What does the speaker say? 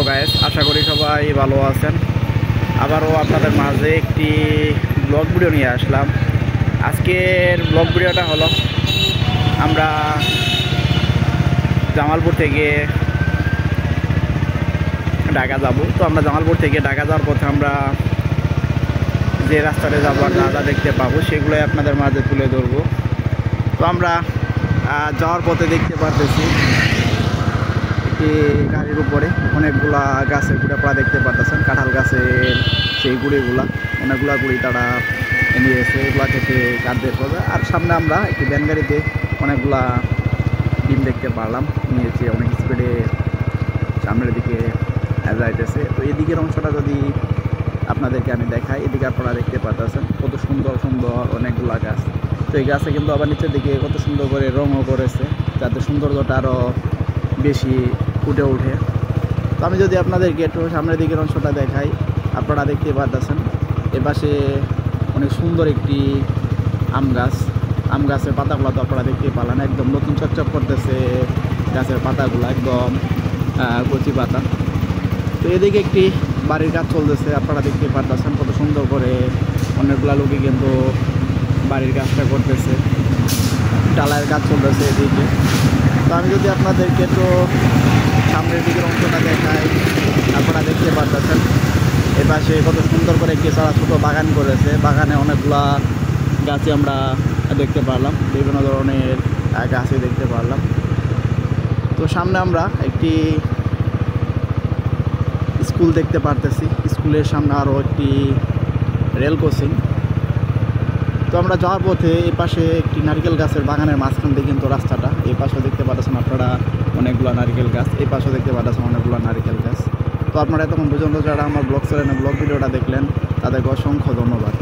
Guys, আশা করি সবাই ভালো আছেন। আবারও আপনাদের মাঝে একটি ব্লগ ভিডিও নিয়ে আসলাম। আজকের ব্লগ ভিডিওটা হলো আমরা জামালপুর থেকে ঢাকা যাব। তো আমরা জামালপুর থেকে ঢাকা যাওয়ার পথে আমরা যে রাস্তাতে যাবো আর যা যা দেখতে পাবো সেগুলোই আপনাদের মাঝে তুলে ধরবো। তো আমরা যাওয়ার পথে দেখতে পারতেছি গাড়ির উপরে অনেকগুলা গাছের গুঁড়াপড়া দেখতে পারতেছেন, কাঁঠাল গাছের সেই গুঁড়িগুলা, অনেকগুলা গুঁড়ি তারা নিয়েছে, এগুলা থেকে কাঠ বের করবে। আর সামনে আমরা একটি ভ্যান গাড়িতে অনেকগুলা ডিম দেখতে পারলাম, নিয়েছে অনেক স্পিডে সামনের দিকে যাইতেছে। তো এদিকের অংশটা যদি আপনাদেরকে আমি দেখাই, এদিকে আপনারা দেখতে পাচ্ছেন কত সুন্দর সুন্দর অনেকগুলা গাছ। তো এই গাছে কিন্তু আবার নিচের দিকে কত সুন্দর করে রঙও করেছে, যাতে সৌন্দর্যটা আরও বেশি ফুটে ওঠে। তো আমি যদি আপনাদেরকে একটু সামনের দিকের অংশটা দেখাই, আপনারা দেখতে পাচ্ছেন এপাশে অনেক সুন্দর একটি আম গাছের পাতাগুলো তো আপনারা দেখতে পারলেন, একদম নতুন চকচক করতেছে গাছের পাতাগুলো, একদম কচি পাতা। তো এদিকে একটি বাড়ির কাজ চলতেছে, আপনারা দেখতে পাচ্ছেন কত সুন্দর করে অনেকগুলো লোকই কিন্তু বাড়ির কাজটা করতেছে, ডালাইয়ের কাজ চলতেছে এদিকে। তো আমি যদি আপনাদেরকে একটু সামনের দিকের অংশটা দেখাই, আপনারা দেখতে পাচ্ছেন এপাশে কত সুন্দর করে একটি সারা ছোটো বাগান করেছে, বাগানে অনেকগুলা গাছই আমরা দেখতে পারলাম, বিভিন্ন ধরনের গাছই দেখতে পারলাম। তো সামনে আমরা একটি স্কুল দেখতে পারতেছি, স্কুলের সামনে আরও একটি রেল ক্রসিং। তো আমরা যাওয়ার পথে এই পাশে একটি নারকেল গাছের বাগানের মাঝখান দিয়ে কিন্তু রাস্তাটা, এই পাশে দেখতে পাচ্ছেন আপনারা অনেকগুলো নারকেল গাছ, এই পাশে দেখতে পাচ্ছেন অনেকগুলো নারকেল গাছ। তো আপনারা এতক্ষণ পর্যন্ত যারা আমার ব্লগ চ্যানেলে ব্লগ ভিডিওটা দেখলেন তাদেরকে অসংখ্য ধন্যবাদ।